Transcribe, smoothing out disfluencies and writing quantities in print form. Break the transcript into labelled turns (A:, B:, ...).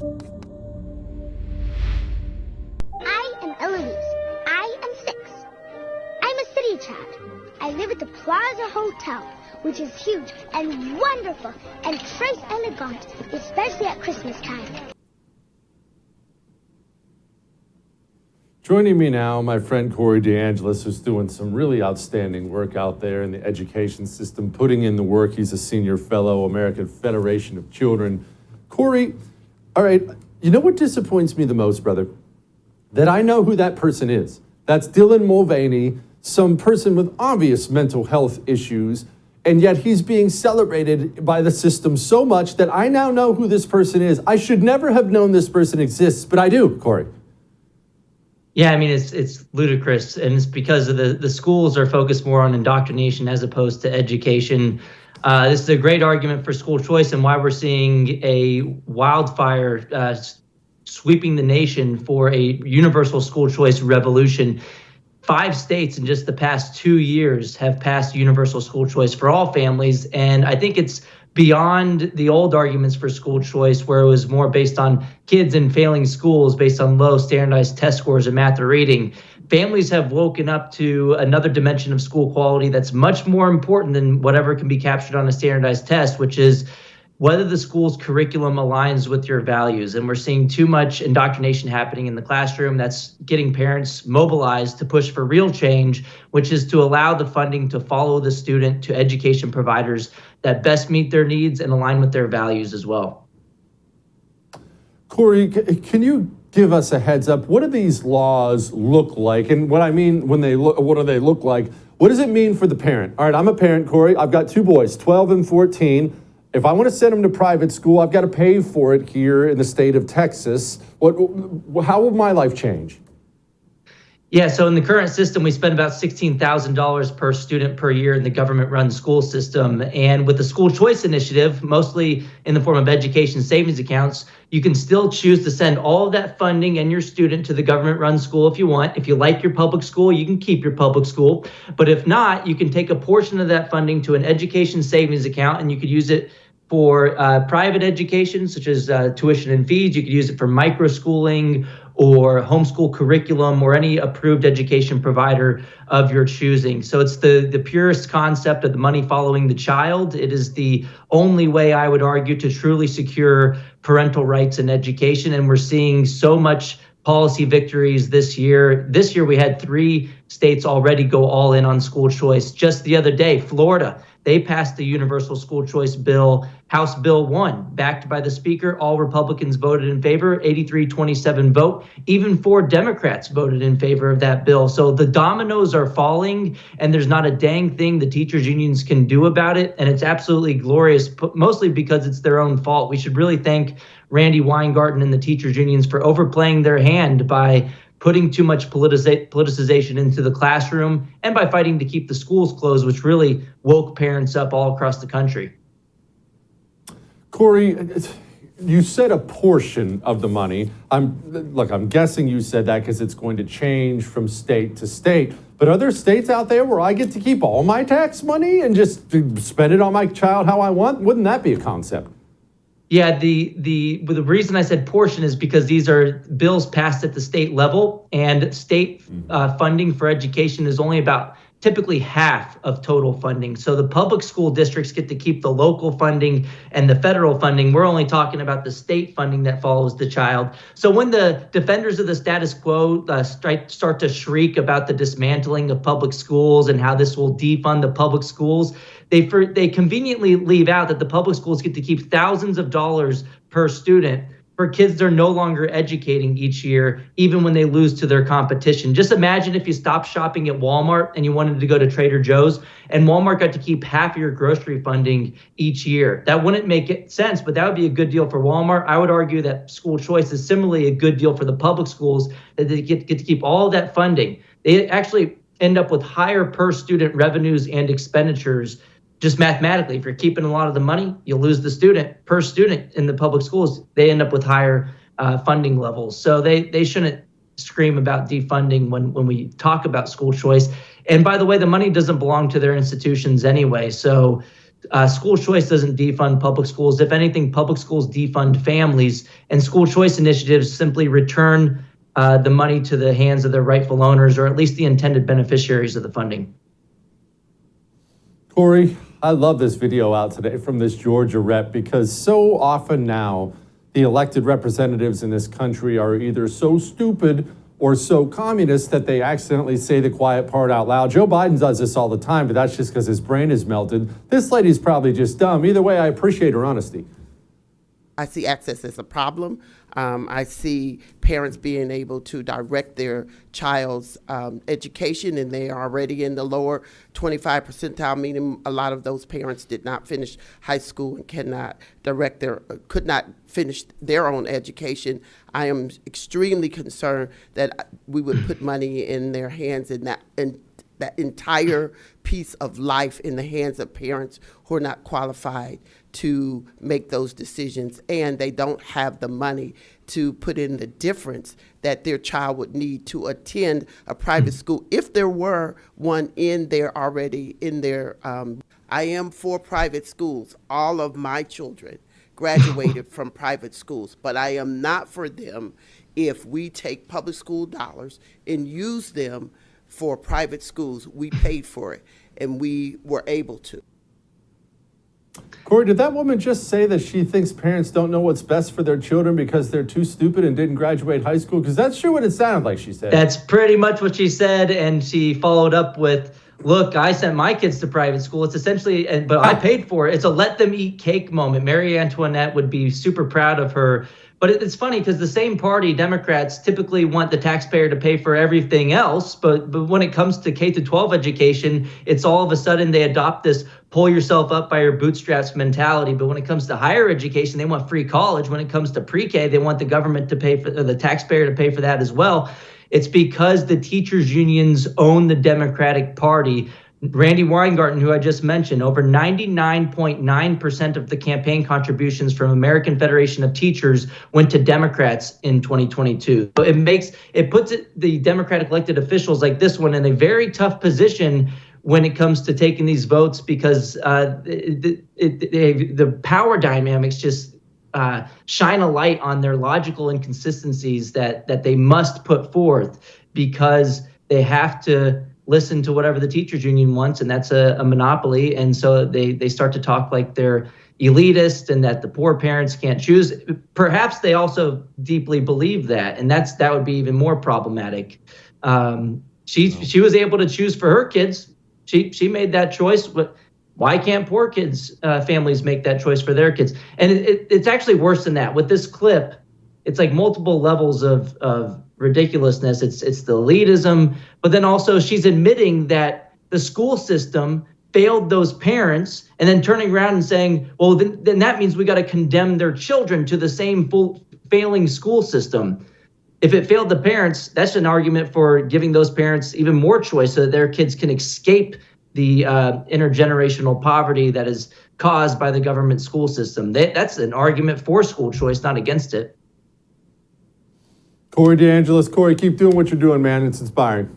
A: I am Eloise. I am 6. I'm a city child. I live at the Plaza Hotel, which is huge and wonderful and très elegant, especially at Christmas time.
B: Joining me now, my friend Corey DeAngelis, who's doing some really outstanding work out there in the education system, putting in the work. He's a senior fellow, American Federation of Children. Corey, all right, you know what disappoints me the most, brother? That I know who that person is. That's Dylan Mulvaney, some person with obvious mental health issues, and yet he's being celebrated by the system so much that I now know who this person is. I should never have known this person exists, but I do, Corey.
C: Yeah, I mean, it's ludicrous, and it's because of the schools are focused more on indoctrination as opposed to education. This is a great argument for school choice and why we're seeing a wildfire sweeping the nation for a universal school choice revolution. 5 states in just the past 2 years have passed universal school choice for all families, and I think it's beyond the old arguments for school choice, where it was more based on kids in failing schools based on low standardized test scores in math or reading. Families have woken up to another dimension of school quality that's much more important than whatever can be captured on a standardized test, which is whether the school's curriculum aligns with your values. And we're seeing too much indoctrination happening in the classroom that's getting parents mobilized to push for real change, which is to allow the funding to follow the student to education providers that best meet their needs and align with their values as well.
B: Corey, can you give us a heads up? What do these laws look like? And what I mean when they look, what do they look like? What does it mean for the parent? All right, I'm a parent, Corey. I've got 2 boys, 12 and 14. If I want to send them to private school, I've got to pay for it here in the state of Texas. How will my life change?
C: Yeah, so in the current system, we spend about $16,000 per student per year in the government-run school system. And with the school choice initiative, mostly in the form of education savings accounts, you can still choose to send all of that funding and your student to the government-run school if you want. If you like your public school, you can keep your public school. But if not, you can take a portion of that funding to an education savings account, and you could use it for private education, such as tuition and fees. You could use it for micro-schooling or homeschool curriculum or any approved education provider of your choosing. So it's the purest concept of the money following the child. It is the only way, I would argue, to truly secure parental rights in education. And we're seeing so much policy victories this year. This year, we had 3 states already go all in on school choice. Just the other day, Florida, they passed the universal school choice bill, House Bill 1, backed by the Speaker. All Republicans voted in favor, 83-27 vote. Even 4 Democrats voted in favor of that bill. So the dominoes are falling, and there's not a dang thing the teachers' unions can do about it. And it's absolutely glorious, mostly because it's their own fault. We should really thank Randy Weingarten and the teachers' unions for overplaying their hand by putting too much politicization into the classroom and by fighting to keep the schools closed, which really woke parents up all across the country.
B: Corey, you said a portion of the money. I'm guessing you said that because it's going to change from state to state. But are there states out there where I get to keep all my tax money and just spend it on my child how I want? Wouldn't that be a concept?
C: Yeah, the reason I said portion is because these are bills passed at the state level, and state funding for education is only about typically half of total funding. So the public school districts get to keep the local funding and the federal funding. We're only talking about the state funding that follows the child. So when the defenders of the status quo start to shriek about the dismantling of public schools and how this will defund the public schools, they conveniently leave out that the public schools get to keep thousands of dollars per student for kids they're no longer educating each year, even when they lose to their competition. Just imagine if you stopped shopping at Walmart and you wanted to go to Trader Joe's, and Walmart got to keep half of your grocery funding each year. That wouldn't make sense, but that would be a good deal for Walmart. I would argue that school choice is similarly a good deal for the public schools, that they get to keep all of that funding. They actually end up with higher per student revenues and expenditures. Just mathematically, if you're keeping a lot of the money, you'll lose the student. Per student in the public schools, they end up with higher funding levels. So they shouldn't scream about defunding when we talk about school choice. And by the way, the money doesn't belong to their institutions anyway. So School choice doesn't defund public schools. If anything, public schools defund families, and school choice initiatives simply return the money to the hands of their rightful owners, or at least the intended beneficiaries of the funding.
B: Corey, I love this video out today from this Georgia rep, because so often now the elected representatives in this country are either so stupid or so communist that they accidentally say the quiet part out loud. Joe Biden does this all the time, but that's just because his brain is melted. This lady's probably just dumb. Either way, I appreciate her honesty.
D: I see access as a problem. I see parents being able to direct their child's education, and they are already in the lower 25 percentile, meaning a lot of those parents did not finish high school and could not finish their own education. I am extremely concerned that we would put money in their hands in that entire piece of life in the hands of parents who are not qualified to make those decisions, and they don't have the money to put in the difference that their child would need to attend a private school if there were one in there already in their. I am for private schools. All of my children graduated from private schools, but I am not for them if we take public school dollars and use them for private schools. We paid for it, and we were able to.
B: Corey, did that woman just say that she thinks parents don't know what's best for their children because they're too stupid and didn't graduate high school? Because that's sure what it sounded like she said.
C: That's pretty much what she said, and she followed up with, look, I sent my kids to private school. It's essentially, but I paid for it. It's a let them eat cake moment. Marie Antoinette would be super proud of her. But it's funny because the same party, Democrats, typically want the taxpayer to pay for everything else. But when it comes to K-12 education, it's all of a sudden they adopt this pull yourself up by your bootstraps mentality. But when it comes to higher education, they want free college. When it comes to pre-K, they want the government to pay for, or the taxpayer to pay for that as well. It's because the teachers' unions own the Democratic Party. Randy Weingarten, who I just mentioned, over 99.9% of the campaign contributions from American Federation of Teachers went to Democrats in 2022. So it puts the Democratic elected officials like this one in a very tough position when it comes to taking these votes, because the power dynamics just shine a light on their logical inconsistencies that they must put forth, because they have to listen to whatever the teachers union wants, and that's a monopoly. And so they start to talk like they're elitist and that the poor parents can't choose. Perhaps they also deeply believe that, and that would be even more problematic. She was able to choose for her kids. She made that choice. But why can't poor kids, families make that choice for their kids? And it's actually worse than that. With this clip, it's like multiple levels of ridiculousness. It's the elitism, but then also she's admitting that the school system failed those parents, and then turning around and saying, well, then that means we got to condemn their children to the same failing school system. If it failed the parents, that's an argument for giving those parents even more choice so that their kids can escape the intergenerational poverty that is caused by the government school system. That's an argument for school choice, not against it.
B: Corey DeAngelis. Corey, keep doing what you're doing, man. It's inspiring.